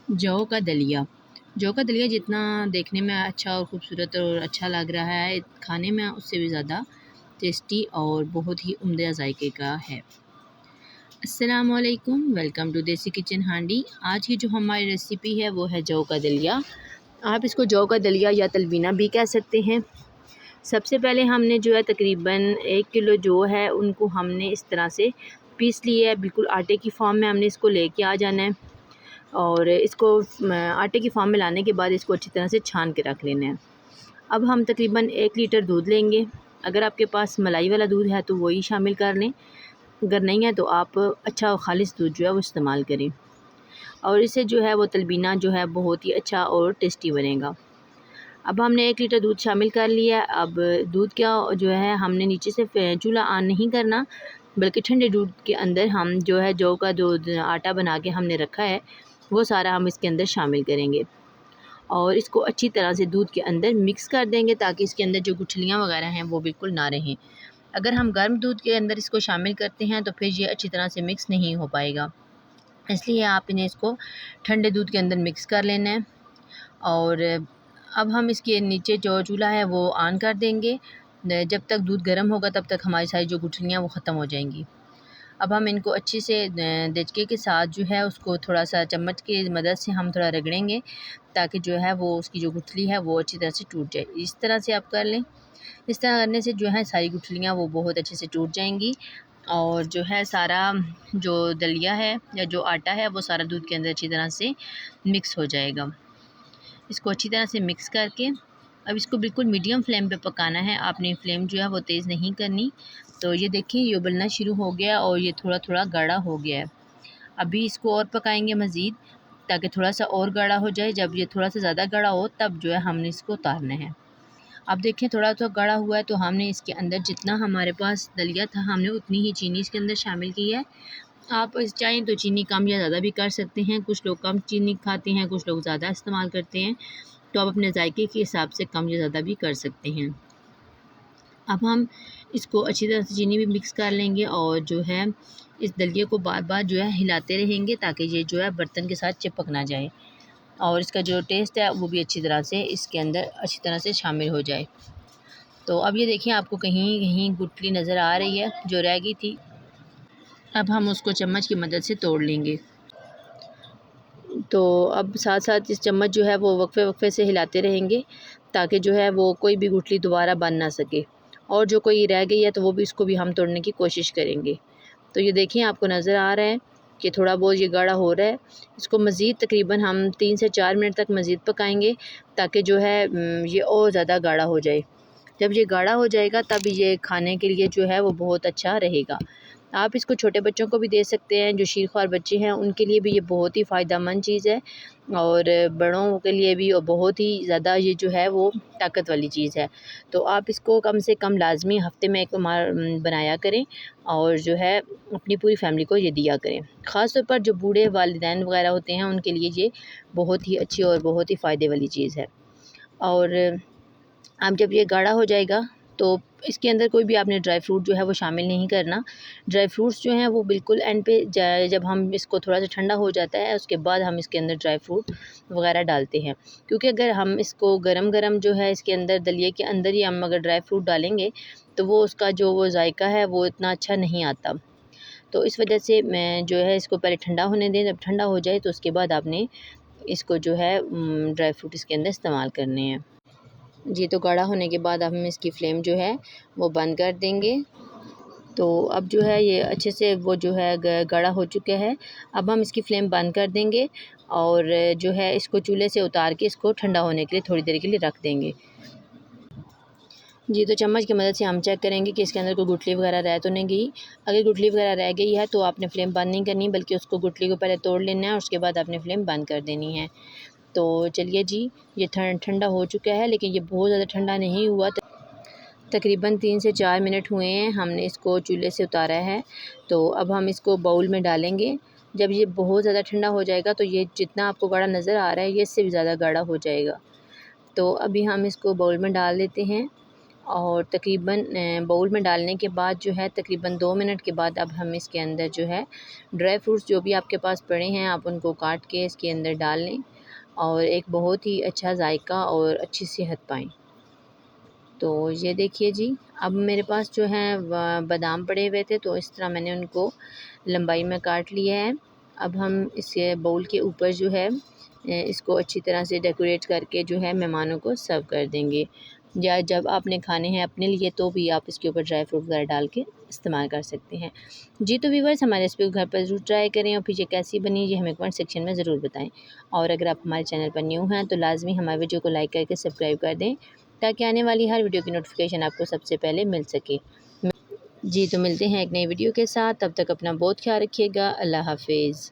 जौ का दलिया। जौ का दलिया जितना देखने में अच्छा और ख़ूबसूरत और अच्छा लग रहा है, खाने में उससे भी ज़्यादा टेस्टी और बहुत ही उम्दा जायके का है। अस्सलाम वालेकुम, वेलकम टू देसी किचन हांडी। आज की जो हमारी रेसिपी है वो है जौ का दलिया। आप इसको जौ का दलिया या तलबीना भी कह सकते हैं। सबसे पहले हमने जो है तकरीबन 1 किलो जौ है उनको हमने इस तरह से पीस लिया है। बिल्कुल आटे की फॉर्म में हमने इसको लेके आ जाना है और इसको आटे की फॉर्म में लाने के बाद इसको अच्छी तरह से छान के रख लेना है। अब हम तकरीबन 1 लीटर दूध लेंगे। अगर आपके पास मलाई वाला दूध है तो वही शामिल कर लें, अगर नहीं है तो आप अच्छा और ख़ालिस दूध जो है वो इस्तेमाल करें और इससे जो है वो तलबीना जो है बहुत ही अच्छा और टेस्टी बनेगा। अब हमने 1 लीटर दूध शामिल कर लिया। अब दूध क्या जो है हमने नीचे से चूल्हा ऑन नहीं करना, बल्कि ठंडे दूध के अंदर हम जो है जौ का दूध आटा बना के हमने रखा है वो सारा हम इसके अंदर शामिल करेंगे और इसको अच्छी तरह से दूध के अंदर मिक्स कर देंगे ताकि इसके अंदर जो गुठलियाँ वगैरह हैं वो बिल्कुल ना रहें। अगर हम गर्म दूध के अंदर इसको शामिल करते हैं तो फिर ये अच्छी तरह से मिक्स नहीं हो पाएगा, इसलिए आप इन्हें इसको ठंडे दूध के अंदर मिक्स कर लेना है। और अब हम इसके नीचे जो चूल्हा है वो ऑन कर देंगे। जब तक दूध गर्म होगा तब तक हमारी सारी जो गुठलियाँ वो ख़त्म हो जाएंगी। अब हम इनको अच्छे से देचके के साथ जो है उसको थोड़ा सा चम्मच की मदद से हम थोड़ा रगड़ेंगे ताकि जो है वो उसकी जो गुठली है वो अच्छी तरह से टूट जाए। इस तरह से आप कर लें। इस तरह करने से जो है सारी गुठलियाँ वो बहुत अच्छे से टूट जाएंगी और जो है सारा जो दलिया है या जो आटा है वो सारा दूध के अंदर अच्छी तरह से मिक्स हो जाएगा। इसको अच्छी तरह से मिक्स करके अब इसको बिल्कुल मीडियम फ्लेम पे पकाना है। आपने फ्लेम जो है वो तेज़ नहीं करनी। तो ये देखिए ये उबलना शुरू हो गया और ये थोड़ा थोड़ा गाढ़ा हो गया है। अभी इसको और पकाएंगे मज़ीद ताकि थोड़ा सा और गाढ़ा हो जाए। जब ये थोड़ा सा ज़्यादा गाढ़ा हो तब जो है हमने इसको उतारना है। अब देखिए थोड़ा थोड़ा गाढ़ा हुआ है तो हमने इसके अंदर जितना हमारे पास दलिया था हमने उतनी ही चीनी इसके अंदर शामिल की है। आप चाहें तो चीनी कम या ज़्यादा भी कर सकते हैं। कुछ लोग कम चीनी खाते हैं, कुछ लोग ज़्यादा इस्तेमाल करते हैं, तो आप अपने जायके के हिसाब से कम या ज़्यादा भी कर सकते हैं। अब हम इसको अच्छी तरह से चीनी भी मिक्स कर लेंगे और जो है इस दलिए को बार बार जो है हिलाते रहेंगे ताकि ये जो है बर्तन के साथ चिपक ना जाए और इसका जो टेस्ट है वो भी अच्छी तरह से इसके अंदर अच्छी तरह से शामिल हो जाए। तो अब ये देखिए आपको कहीं कहीं गुठली नज़र आ रही है जो रह गई थी। अब हम उसको चम्मच की मदद से तोड़ लेंगे। तो अब साथ साथ इस चम्मच जो है वो वक्फे वक्फे से हिलाते रहेंगे ताकि जो है वो कोई भी गुठली दोबारा बन ना सके और जो कोई रह गई है तो वो भी इसको भी हम तोड़ने की कोशिश करेंगे। तो ये देखिए आपको नज़र आ रहा है कि थोड़ा बहुत ये गाढ़ा हो रहा है। इसको मज़ीद तकरीबन हम 3 से 4 मिनट तक मज़ीद पकाएंगे ताकि जो है ये और ज़्यादा गाढ़ा हो जाए। जब ये गाढ़ा हो जाएगा तब ये खाने के लिए जो है वो बहुत अच्छा रहेगा। आप इसको छोटे बच्चों को भी दे सकते हैं, जो शीरख्वार बच्चे हैं उनके लिए भी ये बहुत ही फ़ायदेमंद चीज़ है और बड़ों के लिए भी और बहुत ही ज़्यादा ये जो है वो ताकत वाली चीज़ है। तो आप इसको कम से कम लाज़मी हफ़्ते में 1 बार बनाया करें और जो है अपनी पूरी फ़ैमिली को ये दिया करें। ख़ास तौर पर जो बूढ़े वालिदैन वग़ैरह होते हैं उनके लिए ये बहुत ही अच्छी और बहुत ही फ़ायदे वाली चीज़ है। और अब जब ये गाढ़ा हो जाएगा तो इसके अंदर कोई भी आपने ड्राई फ्रूट जो है वो शामिल नहीं करना। ड्राई फ्रूट्स जो हैं वो बिल्कुल एंड पे जब हम इसको थोड़ा सा ठंडा हो जाता है उसके बाद हम इसके अंदर ड्राई फ्रूट वगैरह डालते हैं, क्योंकि अगर हम इसको गरम गरम जो है इसके अंदर दलिए के अंदर ही हम अगर ड्राई फ्रूट डालेंगे तो वो उसका जो वो जायका है वो इतना अच्छा नहीं आता। तो इस वजह से मैं जो है इसको पहले ठंडा होने दें। जब ठंडा हो जाए तो उसके बाद आपने इसको जो है ड्राई फ्रूट इसके अंदर इस्तेमाल करने हैं। जी, तो गाढ़ा होने के बाद अब हम इसकी फ्लेम जो है वो बंद कर देंगे। तो अब जो है ये अच्छे से वो जो है गाढ़ा हो चुका है। अब हम इसकी फ्लेम बंद कर देंगे और जो है इसको चूल्हे से उतार के इसको ठंडा होने के लिए थोड़ी देर के लिए रख देंगे। जी, तो चम्मच की मदद से हम चेक करेंगे कि इसके अंदर कोई गुठली वगैरह रह तो नहीं गई। अगर गुठली वगैरह रह गई है तो आपने फ्लेम बंद नहीं करनी, बल्कि उसको गुठली को पहले तोड़ लेना है और उसके बाद आपने फ्लेम बंद कर देनी है। तो चलिए जी, ये ठंडा हो चुका है, लेकिन ये बहुत ज़्यादा ठंडा नहीं हुआ। तकरीबन 3 से 4 मिनट हुए हैं हमने इसको चूल्हे से उतारा है। तो अब हम इसको बाउल में डालेंगे। जब ये बहुत ज़्यादा ठंडा हो जाएगा तो ये जितना आपको गाढ़ा नज़र आ रहा है ये इससे भी ज़्यादा गाढ़ा हो जाएगा। तो अभी हम इसको बाउल में डाल देते हैं और तकरीबन बाउल में डालने के बाद जो है तकरीबन 2 मिनट के बाद अब हम इसके अंदर जो है ड्राई फ्रूट्स जो भी आपके पास पड़े हैं आप उनको काट के इसके अंदर डाल लें और एक बहुत ही अच्छा जायका और अच्छी सेहत पाएँ। तो ये देखिए जी, अब मेरे पास जो है बादाम पड़े हुए थे तो इस तरह मैंने उनको लंबाई में काट लिया है। अब हम इसे बाउल के ऊपर जो है इसको अच्छी तरह से डेकोरेट करके जो है मेहमानों को सर्व कर देंगे, या जब आपने खाने हैं अपने लिए तो भी आप इसके ऊपर ड्राई फ्रूट वगैरह डाल के इस्तेमाल कर सकते हैं। जी तो व्यूअर्स, हमारे रेसिपी को घर पर ज़रूर ट्राई करें और फिर ये कैसी बनी ये हमें कमेंट सेक्शन में ज़रूर बताएं। और अगर आप हमारे चैनल पर न्यू हैं तो लाजमी हमारे वीडियो को लाइक करके सब्सक्राइब कर दें ताकि आने वाली हर वीडियो की नोटिफिकेशन आपको सबसे पहले मिल सके। जी तो मिलते हैं एक नई वीडियो के साथ, तब तक अपना बहुत ख्याल रखिएगा। अल्लाह हाफिज़।